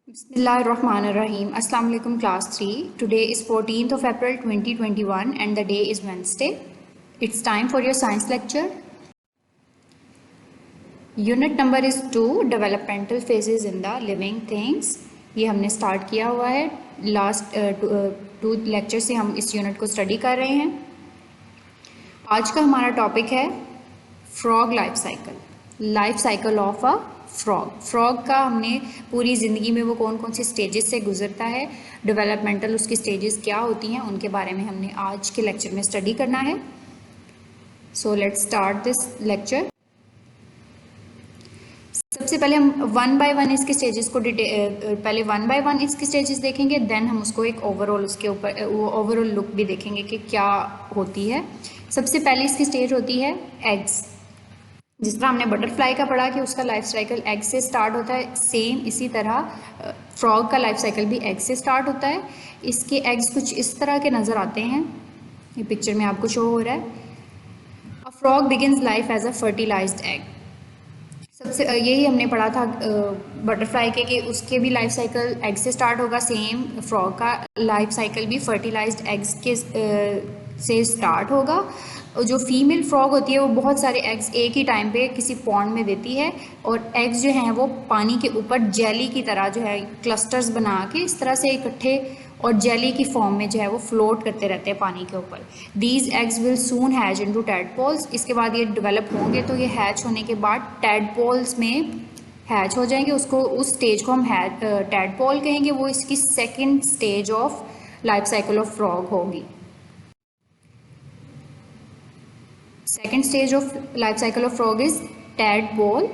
Bismillahirrahmanirrahim. Assalamu alaikum class 3. Today is 14th of April 2021 and the day is Wednesday. It's time for your science lecture. Unit number is 2, developmental phases in the living things. ये हमने start किया हुआ है. Last to lecture से हम इस unit को study कर रहे हैं. आज का हमारा टॉपिक है frog life cycle of a frog का हमने पूरी ज़िंदगी में वो कौन कौन से स्टेजेस से गुजरता है, डेवलपमेंटल उसकी स्टेजेस क्या होती हैं, उनके बारे में हमने आज के लेक्चर में स्टडी करना है. So let's start this lecture. सबसे पहले हम वन बाय वन इसके स्टेजेस को पहले वन बाय वन इसके स्टेजेस देखेंगे, देन हम उसको एक ओवरऑल उसके ऊपर ओवरऑल लुक भी देखेंगे कि क्या होती है. सबसे पहले इसकी स्टेज होती है एग्स. जिस तरह हमने बटरफ्लाई का पढ़ा कि उसका लाइफ साइकिल एग से स्टार्ट होता है, सेम इसी तरह फ्रॉग का लाइफ साइकिल भी एग से स्टार्ट होता है. इसके एग्स कुछ इस तरह के नज़र आते हैं, ये पिक्चर में आपको शो हो रहा है. A frog begins life as a fertilised egg. सबसे यही हमने पढ़ा था बटरफ्लाई के कि उसके भी लाइफ साइकिल एग से स्टार्ट होगा. सेम फ्रॉग का लाइफ साइकिल भी फर्टिलाइज्ड एग्स के से स्टार्ट होगा. जो फीमेल फ्रॉग होती है वो बहुत सारे एग्स एक ही टाइम पे किसी पॉन्ड में देती है, और एग्स जो हैं वो पानी के ऊपर जेली की तरह जो है क्लस्टर्स बना के इस तरह से इकट्ठे और जेली की फॉर्म में जो है वो फ्लोट करते रहते हैं पानी के ऊपर. These eggs will soon hatch into tadpoles. इसके बाद ये डेवलप होंगे तो ये हैच होने के बाद टैडपोल्स में हैच हो जाएंगे. उसको उस स्टेज को हम टैडपोल कहेंगे. वो इसकी second stage of life cycle of frog होगी. Second stage of life cycle of frog is tadpole.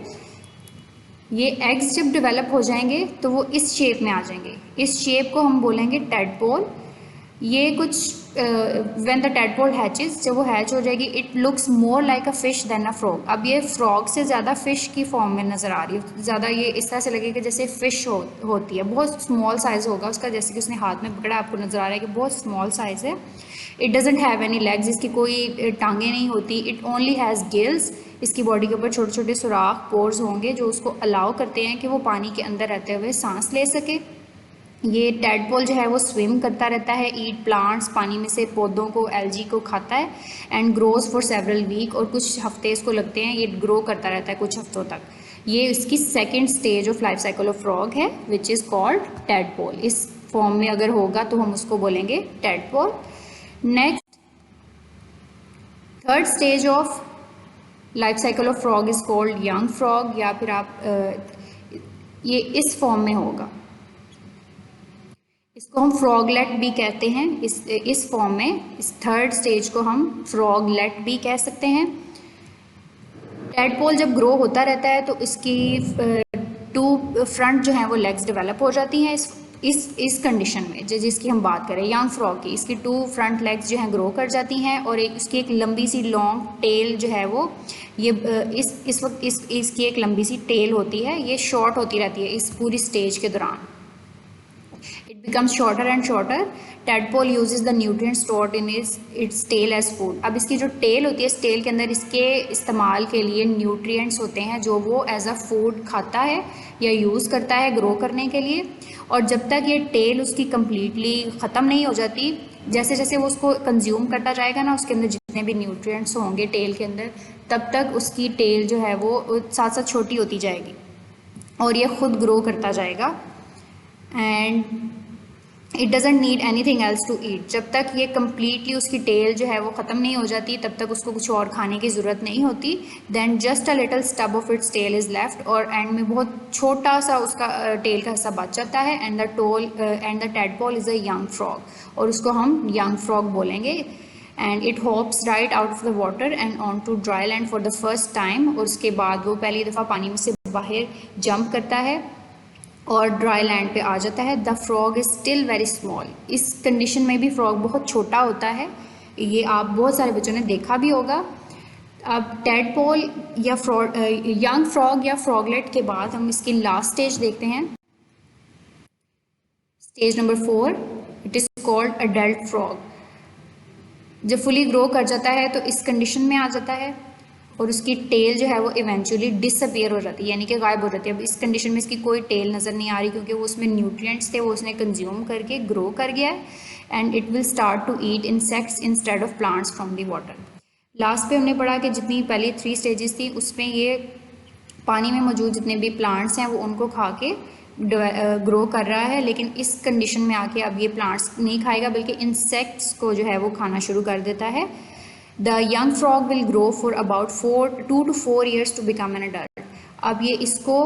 ये एग्स जब डेवलप हो जाएंगे तो वो इस शेप में आ जाएंगे. इस शेप को हम बोलेंगे टैडपोल. ये कुछ व्हेन द टैडपोल हैचेस, जब वो हैच हो जाएगी, it looks more like a fish than a frog. अब ये फ्रॉग से ज़्यादा फिश की फॉर्म में नज़र आ रही है. ज़्यादा ये इस तरह से लगेगा जैसे फ़िश होती है. बहुत स्मॉल साइज़ होगा उसका, जैसे कि उसने हाथ में पकड़ा, आपको नज़र आ रहा है कि बहुत स्मॉल साइज़ है. It doesn't have any legs. इसकी कोई टांगें नहीं होती. It only has gills. इसकी बॉडी के ऊपर छोटे छोटे सुराख पोर्स होंगे जो उसको अलाउ करते हैं कि वो पानी के अंदर रहते हुए सांस ले सके. ये टैडपोल जो है वो स्विम करता रहता है, ईट प्लांट्स, पानी में से पौधों को, एल्जी को खाता है, and grows for several week. और कुछ हफ्ते इसको लगते हैं, ये ग्रो करता रहता है कुछ हफ्तों तक. ये इसकी second stage of life cycle of frog है, विच इज़ कॉल्ड टैडपोल. इस फॉर्म में अगर होगा तो हम उसको बोलेंगे tadpole. Next third stage of life cycle of frog is called young frog, या फिर आप ये इस फॉर्म में होगा. इसको हम फ्रॉगलेट भी कहते हैं. इस फॉर्म में इस थर्ड स्टेज को हम फ्रॉगलेट भी कह सकते हैं. टैडपोल जब ग्रो होता रहता है तो इसकी टू फ्रंट जो हैं वो लेग्स डेवलप हो जाती हैं. इस कंडीशन में जिसकी हम बात करें यंग फ्रॉग की, इसकी टू फ्रंट लेग्स जो हैं ग्रो कर जाती हैं, और इसकी एक लंबी सी लॉन्ग टेल जो है वो ये इस वक्त इसकी एक लंबी सी टेल होती है. ये शॉर्ट होती रहती है इस पूरी स्टेज के दौरान. It becomes shorter and shorter. Tadpole uses the nutrients stored in its tail as food. अब इसकी जो टेल होती है, इस टेल के अंदर इसके इस्तेमाल के लिए न्यूट्रिएंट्स होते हैं जो वो एज अ फूड खाता है या यूज़ करता है ग्रो करने के लिए. और जब तक ये टेल उसकी कम्प्लीटली ख़त्म नहीं हो जाती, जैसे जैसे वो उसको कंज्यूम करता जाएगा ना, उसके अंदर जितने भी न्यूट्रिएंट्स होंगे टेल के अंदर, तब तक उसकी टेल जो है वो साथ साथ छोटी होती जाएगी और ये खुद ग्रो करता जाएगा. And it doesn't need anything else to eat. जब तक ये कम्प्लीटली उसकी टेल जो है वो ख़त्म नहीं हो जाती, तब तक उसको कुछ और खाने की ज़रूरत नहीं होती. Then just a little stub of its tail is left. और एंड में बहुत छोटा सा उसका टेल का हिस्सा बच जाता है. And the tadpole is a young frog, और उसको हम यंग फ्रॉग बोलेंगे. And it hops right out of the water and on to dry land for the first time. और उसके बाद वो पहली दफ़ा पानी में से बाहर जंप करता है और ड्राई लैंड पे आ जाता है. The frog is still very small. इस कंडीशन में भी फ्रॉग बहुत छोटा होता है. ये आप बहुत सारे बच्चों ने देखा भी होगा. अब टैडपोल या यंग फ्रॉग या फ्रॉगलेट के बाद हम इसकी लास्ट स्टेज देखते हैं, stage number 4. It is called adult frog. जब फुली ग्रो कर जाता है तो इस कंडीशन में आ जाता है. और उसकी टेल जो है वो इवेंचुअली डिसअपियर हो जाती है, यानी कि गायब हो जाती है। अब इस कंडीशन में इसकी कोई टेल नज़र नहीं आ रही, क्योंकि वो उसमें न्यूट्रिएंट्स थे वो उसने कंज्यूम करके ग्रो कर गया है, and it will start to eat insects instead of plants from the water. Last पे हमने पढ़ा कि जितनी पहली 3 स्टेजेस थी उसमें ये पानी में मौजूद जितने भी प्लांट्स हैं वो उनको खा के ग्रो कर रहा है, लेकिन इस कंडीशन में आके अब ये प्लांट्स नहीं खाएगा बल्कि इंसेक्ट्स को जो है वो खाना शुरू कर देता है। The young frog will grow for about 2 to 4 years to become an adult. अब ये इसको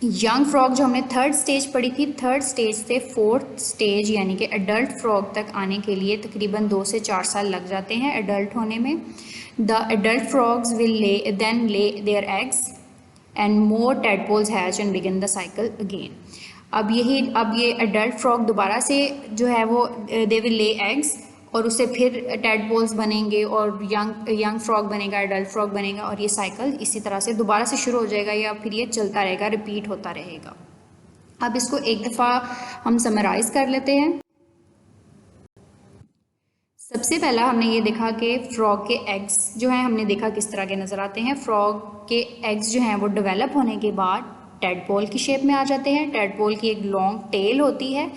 यंग फ्रॉग जो हमने 3rd स्टेज पढ़ी थी, 3rd स्टेज से 4th स्टेज यानी कि एडल्ट फ्रॉग तक आने के लिए तकरीबन 2 से 4 साल लग जाते हैं एडल्ट होने में। The adult frogs will then lay their eggs and more tadpoles hatch and begin the cycle again. अब ये एडल्ट फ्रॉग दोबारा से जो है वो दे विल ले एग्स, और उससे फिर tadpoles बनेंगे और यंग फ्रॉग बनेगा, एडल्ट फ्रॉग बनेगा, और ये साइकिल इसी तरह से दोबारा से शुरू हो जाएगा, या फिर ये चलता रहेगा, रिपीट होता रहेगा। अब इसको एक दफ़ा हम समराइज कर लेते हैं। सबसे पहला हमने ये देखा कि फ्रॉग के एग्स जो हैं हमने देखा किस तरह के नज़र आते हैं। फ्रॉग के एग्स जो हैं वो डेवलप होने के बाद टेडपोल की शेप में आ जाते हैं। टेडपोल की एक लॉन्ग टेल होती है,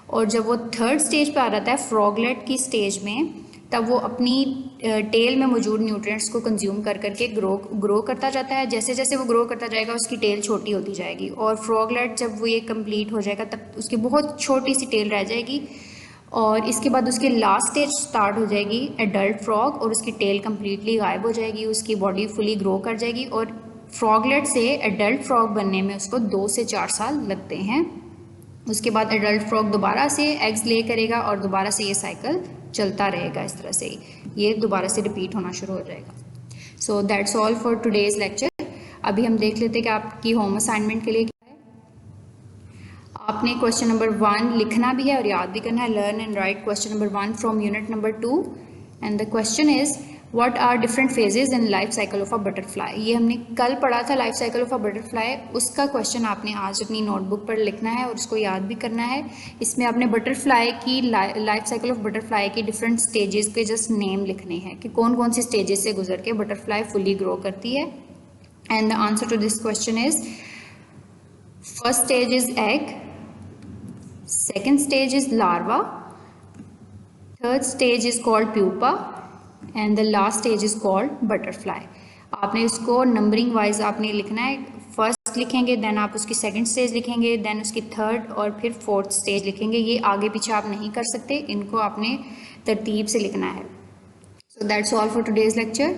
और जब वो 3rd स्टेज पे आ जाता है फ्रॉगलेट की स्टेज में, तब वो अपनी टेल में मौजूद न्यूट्रिएंट्स को कंज्यूम कर करके ग्रो करता जाता है। जैसे जैसे वो ग्रो करता जाएगा उसकी टेल छोटी होती जाएगी, और फ्रॉगलेट जब वो ये कंप्लीट हो जाएगा तब उसकी बहुत छोटी सी टेल रह जाएगी, और इसके बाद उसकी लास्ट स्टेज स्टार्ट हो जाएगी एडल्ट फ्रॉग, और उसकी टेल कम्प्लीटली गायब हो जाएगी, उसकी बॉडी फुली ग्रो कर जाएगी, और फ्रॉगलेट से एडल्ट फ्रॉग बनने में उसको 2 से 4 साल लगते हैं। उसके बाद एडल्ट फ्रॉग दोबारा से एग्स ले करेगा और दोबारा से ये साइकिल चलता रहेगा, इस तरह से ये दोबारा से रिपीट होना शुरू हो जाएगा। So that's all for today's lecture. अभी हम देख लेते हैं कि आपकी होम असाइनमेंट के लिए क्या है। आपने क्वेश्चन नंबर 1 लिखना भी है और याद भी करना है। Learn and write question number 1 from unit number 2, and the question is what are different phases in life cycle of a butterfly. ये हमने कल पढ़ा था life cycle of a butterfly, उसका क्वेश्चन आपने आज अपनी नोटबुक पर लिखना है और उसको याद भी करना है। इसमें आपने बटरफ्लाई की लाइफ साइकिल ऑफ बटरफ्लाई की डिफरेंट स्टेजेस के जस्ट नेम लिखने हैं कि कौन कौन सी स्टेजेस से गुजर के बटरफ्लाई फुली ग्रो करती है। And the answer to this question is first stage is egg, second stage is larva, third stage is called pupa, and the last stage is called butterfly. आपने इसको numbering wise आपने लिखना है। First लिखेंगे, then आप उसकी second stage लिखेंगे, then उसकी थर्ड और फिर फोर्थ स्टेज लिखेंगे। ये आगे पीछे आप नहीं कर सकते, इनको आपने तरतीब से लिखना है। So that's all for today's lecture.